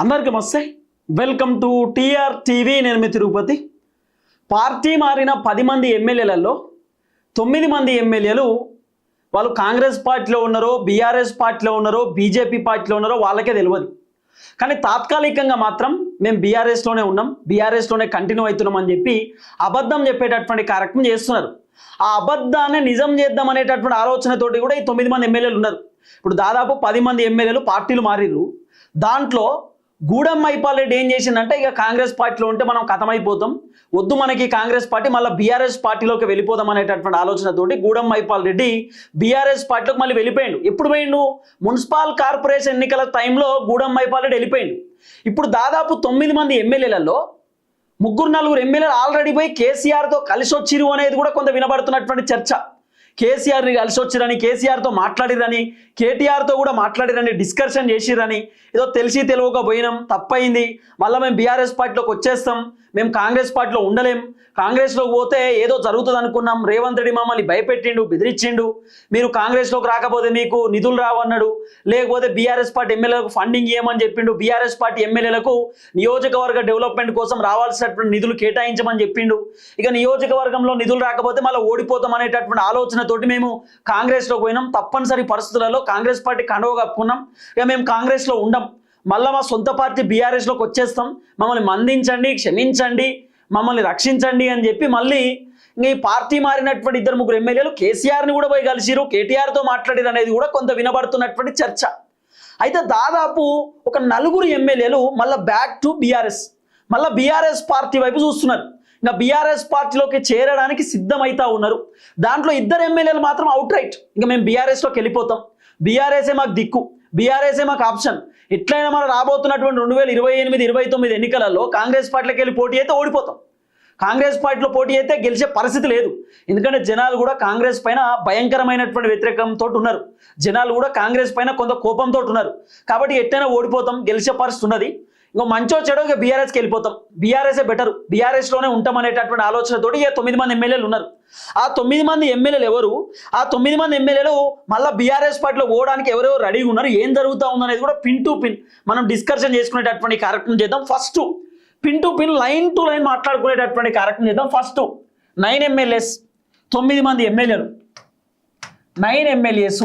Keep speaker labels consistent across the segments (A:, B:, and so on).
A: అందరికీ నమస్తే. Welcome to TR TV. నేను మీ తిరుపతి. పార్టీ మారిన 10 మంది ఎమ్మెల్యేలలో 9 మంది ఎమ్మెల్యేలు వాళ్ళు కాంగ్రెస్ పార్టీలో ఉన్నారో, బీఆర్ఎస్ పార్టీలో ఉన్నారో, బీజేపీ పార్టీలో ఉన్నారో వాళ్ళకే తెలియదు. కానీ తాత్కాలికంగా మాత్రం మేము బీఆర్ఎస్లోనే ఉన్నాం, బీఆర్ఎస్లోనే కంటిన్యూ అవుతున్నాం అని చెప్పి అబద్ధం చెప్పేటటువంటి కార్యక్రమం చేస్తున్నారు. ఆ అబద్ధాన్ని నిజం చేద్దాం అనేటటువంటి ఆలోచనతోటి కూడా ఈ 9 మంది ఎమ్మెల్యేలు ఉన్నారు. ఇప్పుడు దాదాపు 10 మంది ఎమ్మెల్యేలు పార్టీలు మారిర్రు. దాంట్లో గూడెం మైపాల్ రెడ్డి ఏం చేసిందంటే, ఇక కాంగ్రెస్ పార్టీలో ఉంటే మనం ఖతమైపోతాం, వద్దు మనకి కాంగ్రెస్ పార్టీ, మళ్ళీ బీఆర్ఎస్ పార్టీలోకి వెళ్ళిపోదాం అనేటటువంటి ఆలోచనతోటి గూడెం మైపాల్ రెడ్డి బీఆర్ఎస్ పార్టీలోకి మళ్ళీ వెళ్ళిపోయాడు. ఎప్పుడు పోయిండు? మున్సిపల్ కార్పొరేషన్ ఎన్నికల టైంలో గూడెం మైపాల్ రెడ్డి వెళ్ళిపోయాడు. ఇప్పుడు దాదాపు 9 మంది ఎమ్మెల్యేలలో 3-4 ఎమ్మెల్యేలు ఆల్రెడీ పోయి కేసీఆర్తో కలిసి వచ్చిరు అనేది కూడా కొంత వినబడుతున్నటువంటి చర్చ. కేసీఆర్ని కలిసి వచ్చిరని, కేసీఆర్తో మాట్లాడిరని, కేటీఆర్తో కూడా మాట్లాడిరని, డిస్కషన్ చేసిరని, ఏదో తెలిసి తెలియక పోయినాం, తప్పైంది, మళ్ళీ మేము బీఆర్ఎస్ పార్టీలోకి వచ్చేస్తాం, మేము కాంగ్రెస్ పార్టీలో ఉండలేం, కాంగ్రెస్లోకి పోతే ఏదో జరుగుతుంది అనుకున్నాం, రేవంత్ రెడ్డి మమ్మల్ని భయపెట్టిండు, బెదిరించిండు, మీరు కాంగ్రెస్లోకి రాకపోతే మీకు నిధులు రావన్నాడు, లేకపోతే బీఆర్ఎస్ పార్టీ ఎమ్మెల్యేలకు ఫండింగ్ ఇవ్వమని చెప్పిండు, బీఆర్ఎస్ పార్టీ ఎమ్మెల్యేలకు నియోజకవర్గ డెవలప్మెంట్ కోసం రావాల్సినటువంటి నిధులు కేటాయించమని చెప్పిండు, ఇక నియోజకవర్గంలో నిధులు రాకపోతే మళ్ళీ ఓడిపోతాం అనేటటువంటి ఆలోచనతోటి మేము కాంగ్రెస్లోకి పోయినాం, తప్పనిసరి పరిస్థితులలో కాంగ్రెస్ పార్టీ కండువ కప్పుకున్నాం, ఇక మేము కాంగ్రెస్లో ఉండం, మళ్ళీ మా సొంత పార్టీ బీఆర్ఎస్లోకి వచ్చేస్తాం, మమ్మల్ని మందించండి, క్షమించండి, మమ్మల్ని రక్షించండి అని చెప్పి మళ్ళీ ఈ పార్టీ మారినటువంటి 2-3 ఎమ్మెల్యేలు కేసీఆర్ని కూడా పోయి కలిసిరు, కేటీఆర్తో మాట్లాడిరు అనేది కూడా కొంత వినబడుతున్నటువంటి చర్చ. అయితే దాదాపు ఒక 4 ఎమ్మెల్యేలు మళ్ళీ బ్యాక్ టు బీఆర్ఎస్, మళ్ళీ బీఆర్ఎస్ పార్టీ వైపు చూస్తున్నారు, ఇంకా బీఆర్ఎస్ పార్టీలోకి చేరడానికి సిద్ధమవుతా ఉన్నారు. దాంట్లో 2 ఎమ్మెల్యేలు మాత్రం అవుట్ రైట్, ఇంకా మేము బీఆర్ఎస్లోకి వెళ్ళిపోతాం, బీఆర్ఎస్ఏ మాకు దిక్కు, బీఆర్ఎస్ఏ మాకు ఆప్షన్, ఎట్లయినా మనం రాబోతున్నటువంటి 2028-29 ఎన్నికలలో కాంగ్రెస్ పార్టీలోకి వెళ్ళి పోటీ అయితే ఓడిపోతాం, కాంగ్రెస్ పార్టీలో పోటీ అయితే గెలిచే పరిస్థితి లేదు. ఎందుకంటే జనాలు కూడా కాంగ్రెస్ పైన భయంకరమైనటువంటి వ్యతిరేకంతో ఉన్నారు, జనాలు కూడా కాంగ్రెస్ పైన కొంత కోపంతో ఉన్నారు, కాబట్టి ఎట్లయినా ఓడిపోతాం, గెలిచే పరిస్థితి ఉన్నది, ఇంకో మంచో చెడో ఇక బీఆర్ఎస్కి వెళ్ళిపోతాం, బీఆర్ఎస్ఏ బెటర్, బీఆర్ఎస్లోనే ఉంటాం అనేటటువంటి ఆలోచనతోటి ఇక 9 మంది ఎమ్మెల్యేలు ఉన్నారు. ఆ 9 మంది ఎమ్మెల్యేలు ఎవరు? ఆ 9 మంది ఎమ్మెల్యేలు మళ్ళీ బీఆర్ఎస్ పార్టీలో పోవడానికి ఎవరెవరు రెడీగా ఉన్నారు, ఏం జరుగుతూ ఉందనేది కూడా పిన్ టు పిన్ మనం డిస్కషన్ చేసుకునేటటువంటి కార్యక్రమం చేద్దాం. First pin to pin, line to line మాట్లాడుకునేటటువంటి కార్యక్రమం చేద్దాం. ఫస్ట్ 9 ఎమ్మెల్యేస్, 9 మంది ఎమ్మెల్యేలు, 9 ఎమ్మెల్యేస్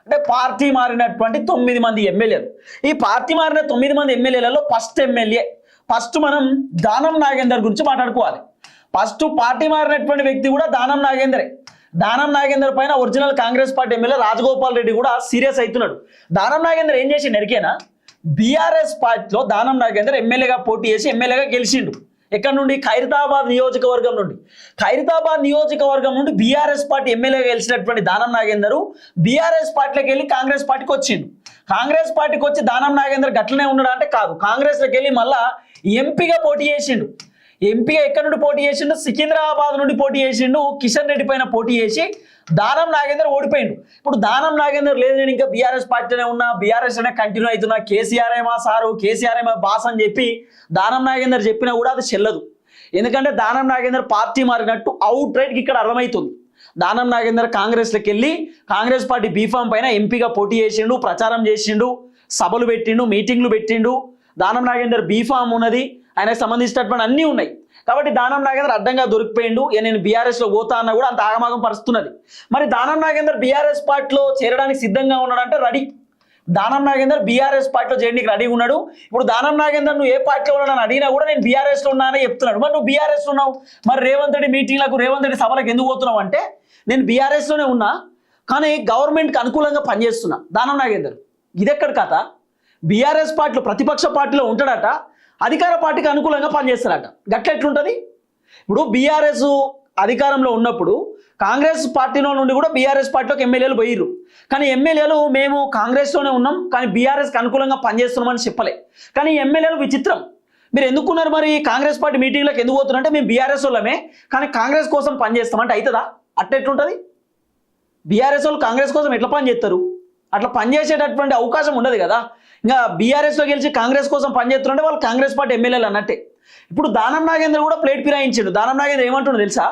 A: అంటే పార్టీ మారినటువంటి 9 మంది ఎమ్మెల్యేలు. ఈ పార్టీ మారిన 9 మంది ఎమ్మెల్యేలలో ఫస్ట్ మనం దానం నాగేందర్ గురించి మాట్లాడుకోవాలి. ఫస్ట్ పార్టీ మారినటువంటి వ్యక్తి కూడా దానం నాగేందరే. దానం నాగేందర్ పైన original Congress party MLA Rajagopal Reddy కూడా సీరియస్ అవుతున్నాడు. దానం నాగేందర్ ఏం చేసి ఎరికేనా? బీఆర్ఎస్ పార్టీలో దానం నాగేందర్ ఎమ్మెల్యేగా పోటీ చేసి ఎమ్మెల్యేగా గెలిచిండు. ఎక్కడ నుండి? ఖైరతాబాద్ నియోజకవర్గం నుండి. ఖైరతాబాద్ నియోజకవర్గం నుండి బీఆర్ఎస్ పార్టీ ఎమ్మెల్యేగా గెలిచినటువంటి దానం నాగేందర్ బీఆర్ఎస్ పార్టీలోకి వెళ్ళి కాంగ్రెస్ పార్టీకి వచ్చిండు. కాంగ్రెస్ పార్టీకి వచ్చి దానం నాగేందర్ గట్లనే ఉన్నాడు అంటే కాదు, కాంగ్రెస్లోకి వెళ్ళి మళ్ళా ఎంపీగా పోటీ చేసిండు. ఎంపీగా ఎక్కడి నుండి పోటీ చేసిండు? సికింద్రాబాద్ నుండి పోటీ చేసిండు. కిషన్ రెడ్డి పైన పోటీ చేసి దానం నాగేందర్ ఓడిపోయిండు. ఇప్పుడు దానం నాగేందర్ లేదు, నేను ఇంకా బీఆర్ఎస్ పార్టీలోనే ఉన్నా, బీఆర్ఎస్ అనే కంటిన్యూ అవుతున్నా, కేసీఆర్ ఏమా సారు, కేసీఆర్ ఏమా బాస్ అని చెప్పి దానం నాగేందర్ చెప్పినా కూడా అది చెల్లదు. ఎందుకంటే దానం నాగేందర్ పార్టీ మారినట్టు అవుట్ రైట్కి ఇక్కడ అర్థమవుతుంది. దానం నాగేందర్ కాంగ్రెస్లోకి వెళ్ళి కాంగ్రెస్ పార్టీ బీఫామ్ పైన ఎంపీగా పోటీ చేసిండు, ప్రచారం చేసిండు, సభలు పెట్టిండు, మీటింగ్లు పెట్టిండు. దానం నాగేందర్ బీఫామ్ ఉన్నది, ఆయనకు సంబంధించినటువంటి అన్నీ ఉన్నాయి. కాబట్టి దానం నాగేందర్ అడ్డంగా దొరికిపోయిండు. నేను బీఆర్ఎస్లో పోతా అన్నా కూడా అంత ఆగమాగం పరుస్తున్నది. మరి దానం నాగేందర్ బీఆర్ఎస్ పార్టీలో చేరడానికి సిద్ధంగా ఉన్నాడంటే రెడీ. దానం నాగేందర్ బీఆర్ఎస్ పార్టీలో చేయడానికి రెడీగా ఉన్నాడు. ఇప్పుడు దానం నాగేందర్ నువ్వు ఏ పార్టీలో ఉన్నాడని అడిగినా కూడా నేను బీఆర్ఎస్లో ఉన్నానని చెప్తున్నాడు. మరి నువ్వు బీఆర్ఎస్లో ఉన్నావు, మరి రేవంత్ రెడ్డి మీటింగ్లకు, రేవంత్ రెడ్డి సభలకు ఎందుకు పోతున్నావు అంటే, నేను బీఆర్ఎస్లోనే ఉన్నా కానీ గవర్నమెంట్కి అనుకూలంగా పనిచేస్తున్నా. దానం నాగేందర్ ఇదెక్కడ కథ? బీఆర్ఎస్ పార్టీలో ప్రతిపక్ష పార్టీలో ఉంటాడట, అధికార పార్టీకి అనుకూలంగా పనిచేస్తారట. గట్ల ఎట్లుంటుంది? ఇప్పుడు బీఆర్ఎస్ అధికారంలో ఉన్నప్పుడు కాంగ్రెస్ పార్టీలో నుండి కూడా బీఆర్ఎస్ పార్టీలోకి ఎమ్మెల్యేలు పోయిర్రు, కానీ ఎమ్మెల్యేలు మేము కాంగ్రెస్లోనే ఉన్నాం కానీ బీఆర్ఎస్కి అనుకూలంగా పనిచేస్తున్నామని చెప్పలే. కానీ ఎమ్మెల్యేలు విచిత్రం, మీరు ఎందుకున్నారు మరి కాంగ్రెస్ పార్టీ మీటింగ్లకు ఎందుకు పోతున్నారంటే మేము బీఆర్ఎస్ వాళ్ళమే కానీ కాంగ్రెస్ కోసం పనిచేస్తామంటే అవుతుందా? అట్లెట్లుంటుంది? బీఆర్ఎస్ వాళ్ళు కాంగ్రెస్ కోసం ఎట్లా పనిచేస్తారు? అట్లా పనిచేసేటటువంటి అవకాశం ఉండదు కదా. ఇంకా బీఆర్ఎస్లో గెలిచి కాంగ్రెస్ కోసం పనిచేస్తుంటే వాళ్ళు కాంగ్రెస్ పార్టీ ఎమ్మెల్యేలు అన్నట్టే. ఇప్పుడు దానం నాగేందర్ కూడా ప్లేట్ ఫిరాయించాడు. దానం నాగేందర్ ఏమంటుండో తెలుసా?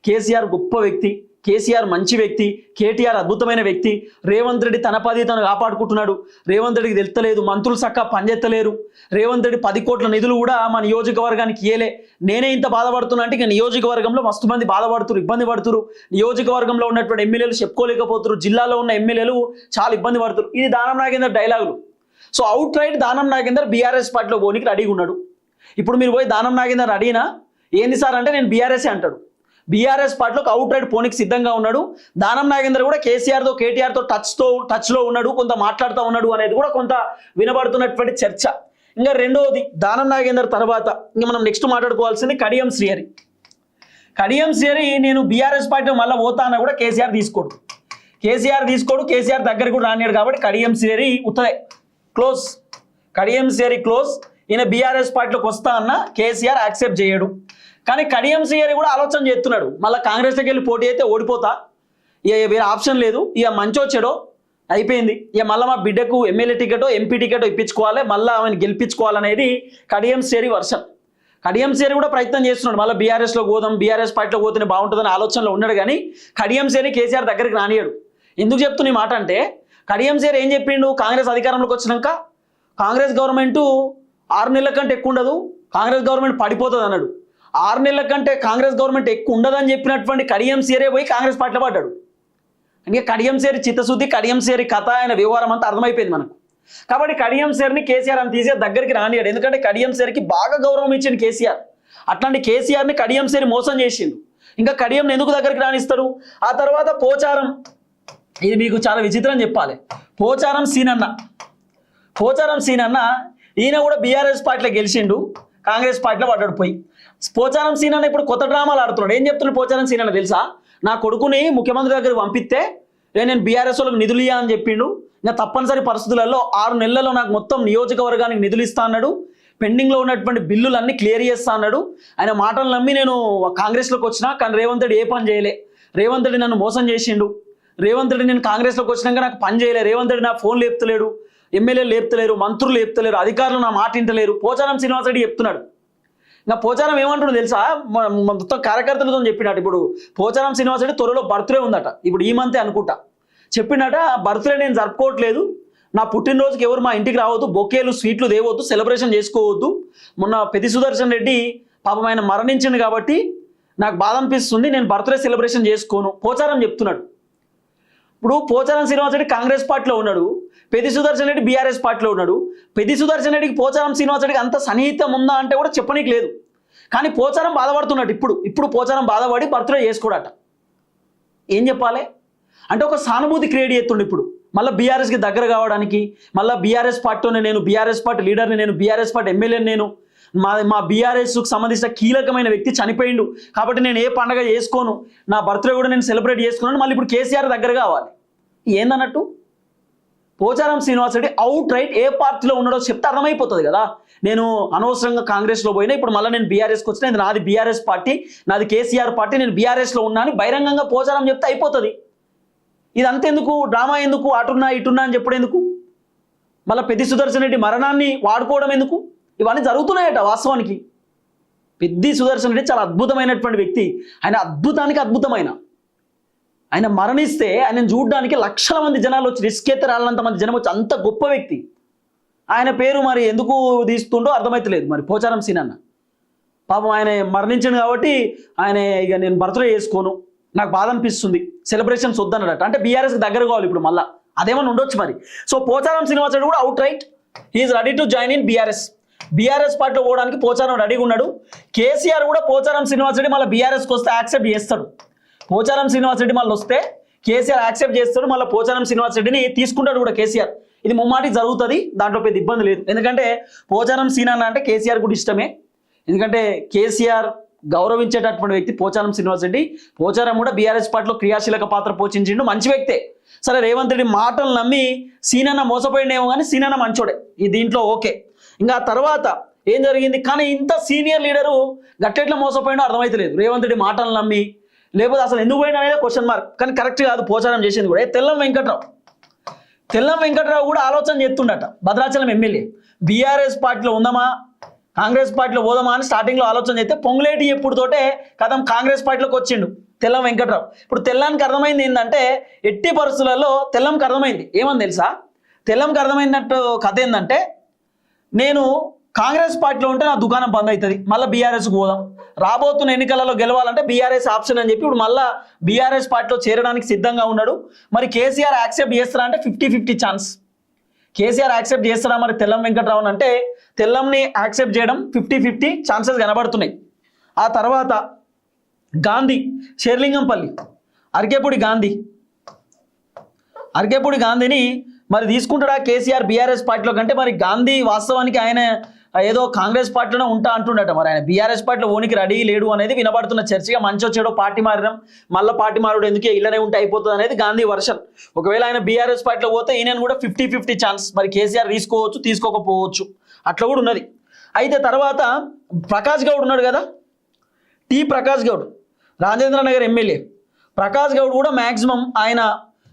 A: కేసీఆర్ గొప్ప వ్యక్తి, కేసీఆర్ మంచి వ్యక్తి, కేటీఆర్ అద్భుతమైన వ్యక్తి, రేవంత్ రెడ్డి తన పది తను కాపాడుకుంటున్నాడు, రేవంత్ రెడ్డికి తెలుస్తలేదు, మంత్రులు చక్కగా పనిచేస్తలేరు, రేవంత్ రెడ్డి 10 కోట్ల నిధులు కూడా మా నియోజకవర్గానికి ఇయ్యలే, నేనే ఇంత బాధపడుతున్నా అంటే ఇక నియోజకవర్గంలో మస్తు మంది బాధపడుతున్నారు, ఇబ్బంది పడుతున్నారు, నియోజకవర్గంలో ఉన్నటువంటి ఎమ్మెల్యేలు చెప్పుకోలేకపోతున్నారు, జిల్లాలో ఉన్న ఎమ్మెల్యేలు చాలా ఇబ్బంది పడుతున్నారు. ఇది దానం నాగేందర్ డైలాగులు. So out right Danam Nagender BRS పార్టీలో పోనీకి రెడీగా ఉన్నాడు. ఇప్పుడు మీరు పోయి దానం నాగేందర్ అడిగినా ఏంది సార్ అంటే నేను బీఆర్ఎస్ అంటాడు. బీఆర్ఎస్ పార్టీలోకి అవుట్ రైట్ పోనీకి సిద్ధంగా ఉన్నాడు. దానం నాగేందర్ కూడా కేసీఆర్తో కేటీఆర్తో టచ్లో ఉన్నాడు, కొంత మాట్లాడుతూ ఉన్నాడు అనేది కూడా కొంత వినబడుతున్నటువంటి చర్చ. ఇంకా రెండవది దానం నాగేందర్ తర్వాత ఇంకా మనం నెక్స్ట్ మాట్లాడుకోవాల్సింది కడియం శ్రీహరి. కడియం శ్రీహరి నేను బీఆర్ఎస్ పార్టీలో మళ్ళీ పోతా అన్న కూడా కేసీఆర్ తీసుకోడు, కేసీఆర్ దగ్గర కూడా రానియాడు. కాబట్టి కడియం శ్రీహరి ఉత్తరే క్లోజ్, కడియం శ్రీహరి క్లోజ్. ఈయన బీఆర్ఎస్ పార్టీలోకి వస్తా అన్న కేసీఆర్ యాక్సెప్ట్ చేయడు. కానీ కడియం శ్రీహరి కూడా ఆలోచన చేస్తున్నాడు, మళ్ళీ కాంగ్రెస్లోకి వెళ్ళి పోటీ అయితే ఓడిపోతా, ఇక వేరే ఆప్షన్ లేదు, ఇక మంచో చెడో అయిపోయింది, ఇక మళ్ళీ మా బిడ్డకు ఎమ్మెల్యే టికెటో ఎంపీ టికెటో ఇప్పించుకోవాలి, మళ్ళీ ఆమెను గెలిపించుకోవాలనేది కడియం శ్రీహరి వర్షన్. కడియం శ్రీహరి కూడా ప్రయత్నం చేస్తున్నాడు, మళ్ళీ బీఆర్ఎస్లో పోదాం, బీఆర్ఎస్ పార్టీలో పోతేనే బాగుంటుందని ఆలోచనలో ఉన్నాడు. కానీ కడియం శ్రీహరి కేసీఆర్ దగ్గరికి రానియాడు. ఎందుకు చెప్తున్నా ఈ మాట అంటే కడియం శ్రీహరి ఏం చెప్పిండు, కాంగ్రెస్ అధికారంలోకి వచ్చినాక కాంగ్రెస్ గవర్నమెంట్ 6 నెలల కంటే ఎక్కువ ఉండదు, కాంగ్రెస్ గవర్నమెంట్ పడిపోతుంది అన్నాడు. 6 నెలల కంటే కాంగ్రెస్ గవర్నమెంట్ ఎక్కువ ఉండదని చెప్పినటువంటి కడియం శ్రీహరి పోయి కాంగ్రెస్ పార్టీలో పడ్డాడు. అంటే కడియం శ్రీహరి చిత్తశుద్ధి, కడియం శ్రీహరి కథ, ఆయన వ్యవహారం అంతా అర్థమైపోయింది మనకు. కాబట్టి కడియం శ్రీహరిని కేసీఆర్ అని తీసి దగ్గరికి రానియాడు. ఎందుకంటే కడియం శ్రీహరికి బాగా గౌరవం ఇచ్చింది కేసీఆర్. అట్లాంటి కేసీఆర్ని కడియం శ్రీహరి మోసం చేసిండు. ఇంకా కడియంని ఎందుకు దగ్గరికి రానిస్తాడు? ఆ తర్వాత పోచారం, ఇది మీకు చాలా విచిత్రం చెప్పాలి. పోచారం సీనన్న ఈయన కూడా బీఆర్ఎస్ పార్టీలో గెలిచిండు, కాంగ్రెస్ పార్టీలో పడ్డాడు పోయి. పోచారం సీనన్న ఇప్పుడు కొత్త డ్రామాలు ఆడుతున్నాడు. ఏం చెప్తున్నాడు పోచారం సీనన్న తెలుసా? నా కొడుకుని ముఖ్యమంత్రి దగ్గరికి పంపిస్తే నేను బీఆర్ఎస్ వాళ్ళకి నిధులు ఇయ్యా అని చెప్పిండు. ఇంకా తప్పనిసరి పరిస్థితులలో 6 నెలల్లో నాకు మొత్తం నియోజకవర్గానికి నిధులు ఇస్తా అన్నాడు, పెండింగ్లో ఉన్నటువంటి బిల్లులన్నీ క్లియర్ చేస్తా అన్నాడు. ఆయన మాటలు నమ్మి నేను కాంగ్రెస్లోకి వచ్చినా, కానీ రేవంత్ రెడ్డి ఏ పని చేయలే, రేవంత్ రెడ్డి నన్ను మోసం చేసిండు, రేవంత్ రెడ్డి నేను కాంగ్రెస్లోకి వచ్చినాక నాకు పని చేయలే, రేవంత్ రెడ్డి నా ఫోన్ లేపుతలేడు, ఎమ్మెల్యేలు లేపుతలేరు, మంత్రులు లేపుతలేరు, అధికారులు నా మాట వింటలేరు, పోచారం శ్రీనివాస్ రెడ్డి చెప్తున్నాడు. ఇంకా పోచారం ఏమంటున్నాడు తెలుసా? మొత్తం కార్యకర్తలతో చెప్పినట్టు ఇప్పుడు పోచారం శ్రీనివాస్ రెడ్డి త్వరలో బర్త్డే ఉందట, ఇప్పుడు ఈ మంతే అనుకుంటా, చెప్పినట బర్త్డే నేను జరుపుకోవట్లేదు, నా పుట్టినరోజుకి ఎవరు మా ఇంటికి రావద్దు, బొకేలు స్వీట్లు దేవద్దు, సెలబ్రేషన్ చేసుకోవద్దు, మొన్న పెద్ది సుదర్శన్ రెడ్డి పాపం ఆయన మరణించింది కాబట్టి నాకు బాధ అనిపిస్తుంది, నేను బర్త్డే సెలబ్రేషన్ చేసుకోను, పోచారం చెప్తున్నాడు. ఇప్పుడు పోచారం శ్రీనివాస్ రెడ్డి కాంగ్రెస్ పార్టీలో ఉన్నాడు, పెద్ది సుదర్శన్ రెడ్డి బీఆర్ఎస్ పార్టీలో ఉన్నాడు. పెద్ది సుదర్శన్ రెడ్డికి పోచారం శ్రీనివాస్ రెడ్డికి అంత సన్నిహితం ఉందా అంటే కూడా చెప్పనీకి లేదు. కానీ పోచారం బాధపడుతున్నాడు, ఇప్పుడు పోచారం బాధపడి బర్త్డే చేసుకోడట. ఏం చెప్పాలి అంటే ఒక సానుభూతి క్రియేట్ చేస్తుండే ఇప్పుడు మళ్ళీ బీఆర్ఎస్కి దగ్గర కావడానికి, మళ్ళీ బీఆర్ఎస్ పార్టీలోనే నేను బీఆర్ఎస్ పార్టీ లీడర్ని, నేను బీఆర్ఎస్ పార్టీ ఎమ్మెల్యేని, నేను మా బీఆర్ఎస్కు సంబంధించిన కీలకమైన వ్యక్తి చనిపోయిండు కాబట్టి నేను ఏ పండగ చేసుకోను, నా బర్త్డే కూడా నేను సెలబ్రేట్ చేసుకున్నాను, మళ్ళీ ఇప్పుడు కేసీఆర్ దగ్గర కావాలి. ఏందన్నట్టు పోచారం శ్రీనివాస్ రెడ్డి అవుట్ రైట్ ఏ పార్టీలో ఉన్నాడో చెప్తే అర్థమైపోతుంది కదా. నేను అనవసరంగా కాంగ్రెస్లో పోయినా, ఇప్పుడు మళ్ళీ నేను బీఆర్ఎస్కి వచ్చినా, ఇది నాది బీఆర్ఎస్ పార్టీ, నాది కేసీఆర్ పార్టీ, నేను బీఆర్ఎస్లో ఉన్నాను బహిరంగంగా పోచారం చెప్తే అయిపోతుంది. ఇది అంతెందుకు, డ్రామా ఎందుకు, అటున్నా ఇటున్నా అని చెప్పడం ఎందుకు, మళ్ళీ పెద్ది సుదర్శన్ రెడ్డి మరణాన్ని వాడుకోవడం ఎందుకు? ఇవన్నీ జరుగుతున్నాయట వాస్తవానికి. పెద్ది సుదర్శన్ రెడ్డి చాలా అద్భుతమైనటువంటి వ్యక్తి, ఆయన అద్భుతానికి అద్భుతమైన, ఆయన మరణిస్తే ఆయన చూడడానికి లక్షల మంది జనాలు వచ్చి రిస్క్ ఎత్తే రాళ్ళంత మంది జనం వచ్చి, అంత గొప్ప వ్యక్తి. ఆయన పేరు మరి ఎందుకు తీస్తుండో అర్థమైతలేదు. మరి పోచారం సీనన్న పాపం ఆయన మరణించింది కాబట్టి ఆయన ఇక నేను బర్త్డే చేసుకోను, నాకు బాధ అనిపిస్తుంది, సెలబ్రేషన్స్ వద్దన్నాడట. అంటే బీఆర్ఎస్కి దగ్గర కావాలి ఇప్పుడు మళ్ళీ, అదేమన్నా ఉండొచ్చు మరి. సో పోచారం శ్రీనివాస్ రెడ్డి కూడా out right he is ready to join in BRS పార్టీలో పోవడానికి పోచారం రెడీగా ఉన్నాడు. కేసీఆర్ కూడా పోచారం శ్రీనివాస్ రెడ్డి మళ్ళీ బీఆర్ఎస్కి వస్తే యాక్సెప్ట్ చేస్తాడు. పోచారం శ్రీనివాస్ రెడ్డి మళ్ళీ వస్తే కేసీఆర్ యాక్సెప్ట్ చేస్తాడు, మళ్ళీ పోచారం శ్రీనివాస్ రెడ్డిని తీసుకుంటాడు కూడా కేసీఆర్. ఇది ముమ్మాటి జరుగుతుంది, దాంట్లో పెద్ద ఇబ్బంది లేదు. ఎందుకంటే పోచారం సీనన్న అంటే కేసీఆర్ కూడా ఇష్టమే, ఎందుకంటే కేసీఆర్ గౌరవించేటటువంటి వ్యక్తి పోచారం శ్రీనివాస్ రెడ్డి. పోచారం కూడా బీఆర్ఎస్ పార్టీలో క్రియాశీలక పాత్ర పోషించిండు, మంచి వ్యక్తే. సరే రేవంత్ రెడ్డి మాటలు నమ్మి సీనన్న మోసపోయిండేమో కానీ సీనన్న మంచోడే, ఈ దీంట్లో ఓకే. ఇంకా తర్వాత ఏం జరిగింది, కానీ ఇంత సీనియర్ లీడరు గట్టెట్లా మోసపోయిండో అర్థమైతలేదు. రేవంత్ రెడ్డి మాటలు నమ్మి, లేకపోతే అసలు ఎందుకు పోయినా అనేది క్వశ్చన్ మార్క్. కానీ కరెక్ట్ కాదు పోచారం చేసింది కూడా. తెల్లం వెంకట్రావు కూడా ఆలోచన చేస్తుండట, భద్రాచలం ఎమ్మెల్యే బీఆర్ఎస్ పార్టీలో ఉందామా కాంగ్రెస్ పార్టీలో పోదామా అని స్టార్టింగ్లో ఆలోచన చేస్తే పొంగులేటి ఎప్పుడుతోటే కథం కాంగ్రెస్ పార్టీలోకి వచ్చిండు. తెల్లం వెంకట్రావు. ఇప్పుడు తెల్లానికి అర్థమైంది ఏంటంటే ఎట్టి పరిస్థితులలో తెల్లంకి అర్థమైంది ఏమని తెలుసా, తెల్లంకి అర్థమైనట్టు కథ ఏంటంటే నేను కాంగ్రెస్ పార్టీలో ఉంటే నా దుకాణం బంద్ అవుతుంది, మళ్ళీ బీఆర్ఎస్కి పోదాం, రాబోతున్న ఎన్నికలలో గెలవాలంటే బీఆర్ఎస్ ఆప్షన్ అని చెప్పి ఇప్పుడు మళ్ళీ బీఆర్ఎస్ పార్టీలో చేరడానికి సిద్ధంగా ఉన్నాడు. మరి కేసీఆర్ యాక్సెప్ట్ చేస్తారా అంటే 50-50 ఛాన్స్. కేసీఆర్ యాక్సెప్ట్ చేస్తారా మరి తెల్లం వెంకట్రావు అంటే తెల్లంని యాక్సెప్ట్ చేయడం 50-50 ఛాన్సెస్ కనబడుతున్నాయి. ఆ తర్వాత గాంధీ షేర్లింగంపల్లి అరకేపూడి గాంధీని మరి తీసుకుంటాడా కేసీఆర్ బీఆర్ఎస్ పార్టీలో కంటే? మరి గాంధీ వాస్తవానికి ఆయన ఏదో కాంగ్రెస్ పార్టీలోనే ఉంటా అంటుండట, మరి ఆయన బీఆర్ఎస్ పార్టీలో ఓనికి రెడీ లేడు అనేది వినబడుతున్న చర్చగా. మంచి వచ్చాడో పార్టీ మారినాం, మళ్ళీ పార్టీ మారుడు ఎందుకే ఇళ్ళనే ఉంటే అయిపోతుంది అనేది గాంధీ వర్షన్. ఒకవేళ ఆయన బీఆర్ఎస్ పార్టీలో పోతే ఈయన కూడా 50-50 ఛాన్స్, మరి కేసీఆర్ తీసుకోవచ్చు తీసుకోకపోవచ్చు, అట్లా కూడా ఉన్నది. అయితే తర్వాత ప్రకాష్ గౌడ్ ఉన్నాడు కదా, ప్రకాష్ గౌడ్ రాజేంద్ర నగర్ ఎమ్మెల్యే ప్రకాష్ గౌడ్ కూడా మ్యాక్సిమం ఆయన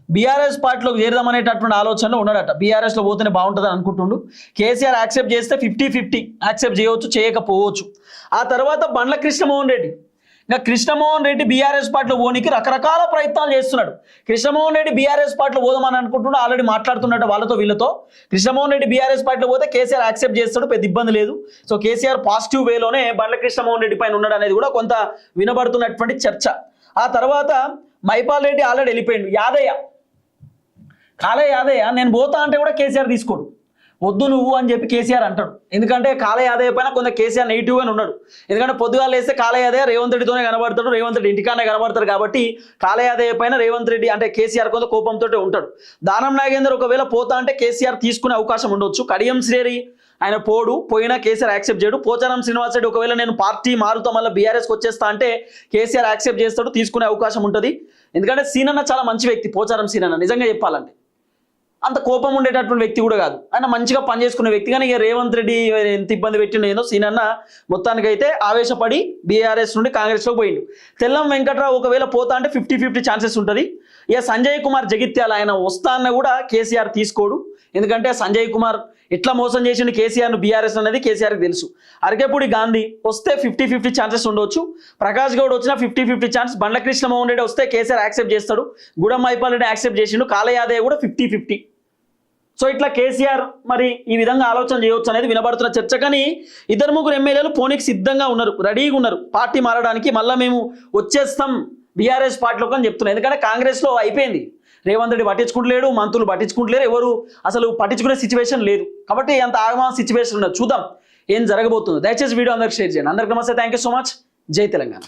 A: బీఆర్ఎస్ పార్టీలోకి చేరదామనేటటువంటి ఆలోచనలో ఉన్నాడట. బీఆర్ఎస్లో పోతేనే బాగుంటుందని అనుకుంటుండు. కేసీఆర్ యాక్సెప్ట్ చేస్తే 50-50 యాక్సెప్ట్ చేయవచ్చు చేయకపోవచ్చు. ఆ తర్వాత బండ్ల కృష్ణమోహన్ రెడ్డి, ఇంకా కృష్ణమోహన్ రెడ్డి బీఆర్ఎస్ పార్టీలో పోనీకి రకరకాల ప్రయత్నాలు చేస్తున్నాడు. కృష్ణమోహన్ రెడ్డి బీఆర్ఎస్ పార్టీలో పోదామని అనుకుంటున్నాడు, ఆల్రెడీ మాట్లాడుతున్నట్టు వాళ్ళతో వీళ్ళతో. కృష్ణమోహన్ రెడ్డి బీఆర్ఎస్ పార్టీలో పోతే కేసీఆర్ యాక్సెప్ట్ చేస్తాడు, పెద్ద ఇబ్బంది లేదు. సో కేసీఆర్ పాజిటివ్ వేలోనే బండ్ల కృష్ణమోహన్ రెడ్డి పైన ఉన్నాడు అనేది కూడా కొంత వినబడుతున్నటువంటి చర్చ. ఆ తర్వాత మైపాల్ రెడ్డి ఆల్రెడీ వెళ్ళిపోయిండు. యాదయ్య నేను పోతా అంటే కూడా కేసీఆర్ తీసుకోడు, వద్దు నువ్వు అని చెప్పి కేసీఆర్ అంటాడు. ఎందుకంటే యాదయ్య పైన కొంత కేసీఆర్ నెగిటివ్గానే ఉన్నాడు. ఎందుకంటే పొద్దుగాలు వేస్తే యాదయ్య రేవంత్ రెడ్డితోనే కనబడతాడు, రేవంత్ రెడ్డి ఇంటికానే కనబడతాడు కాబట్టి యాదయ్య పైన రేవంత్ రెడ్డి అంటే కేసీఆర్ కొంత కోపంతో ఉంటాడు. దానం నాగేందర్ ఒకవేళ పోతా అంటే కేసీఆర్ తీసుకునే అవకాశం ఉండొచ్చు. కడియం శ్రేరి ఆయన పోయినా కేసీఆర్ యాక్సెప్ట్ చేయడు. పోచారం శ్రీనివాస్ రెడ్డి ఒకవేళ నేను పార్టీ మారుతా మళ్ళీ బీఆర్ఎస్కి వచ్చేస్తా అంటే కేసీఆర్ యాక్సెప్ట్ చేస్తాడు, తీసుకునే అవకాశం ఉంటుంది. ఎందుకంటే సీనన్న చాలా మంచి వ్యక్తి, పోచారం సీనన్న నిజంగా చెప్పాలంటే అంత కోపం ఉండేటటువంటి వ్యక్తి కూడా కాదు, ఆయన మంచిగా పనిచేసుకునే వ్యక్తి. కానీ ఇక రేవంత్ రెడ్డి ఎంత ఇబ్బంది పెట్టిండో ఏదో సీనన్న మొత్తానికైతే ఆవేశపడి బీఆర్ఎస్ నుండి కాంగ్రెస్లో పోయిండు. తెల్లం వెంకట్రావు ఒకవేళ పోతా అంటే 50-50 ఛాన్సెస్ ఉంటుంది. ఇక సంజయ్ కుమార్ జగిత్యాల ఆయన వస్తా అన్న కూడా కేసీఆర్ తీసుకోడు. ఎందుకంటే సంజయ్ కుమార్ ఎట్లా మోసం చేసిండు కేసీఆర్ను బీఆర్ఎస్ అనేది కేసీఆర్కి తెలుసు. అరకేపూడి గాంధీ వస్తే 50-50 ఛాన్సెస్ ఉండొచ్చు. ప్రకాష్ గౌడ్ వచ్చినా 50-50 ఛాన్స్. బండ్ల కృష్ణమోహన్ రెడ్డి వస్తే కేసీఆర్ యాక్సెప్ట్ చేస్తాడు. గుడం మైపాల్ రెడ్డి యాక్సెప్ట్ చేసిండు. యాదయ్య కూడా 50-50. సో ఇట్లా కేసీఆర్ మరి ఈ విధంగా ఆలోచన చేయవచ్చు అనేది వినబడుతున్న చర్చ. కానీ 2-3 ఎమ్మెల్యేలు పోనీకి సిద్ధంగా ఉన్నారు, రెడీగా ఉన్నారు పార్టీ మారడానికి. మళ్ళీ మేము వచ్చేస్తాం బీఆర్ఎస్ పార్టీలోకి అని చెప్తున్నారు. ఎందుకంటే కాంగ్రెస్లో అయిపోయింది, రేవంత్ రెడ్డి పట్టించుకుంటలేడు, మంత్రులు పట్టించుకుంటలేరు, ఎవరు అసలు పట్టించుకునే సిచ్యువేషన్ లేదు. కాబట్టి అంత ఆగమన సిచ్యువేషన్ ఉన్నది. చూద్దాం ఏం జరగబోతుందో. దయచేసి వీడియో అందరికి షేర్ చేయండి. అందరికీ నమస్తే, థ్యాంక్ యూ సో మచ్. జై తెలంగాణ.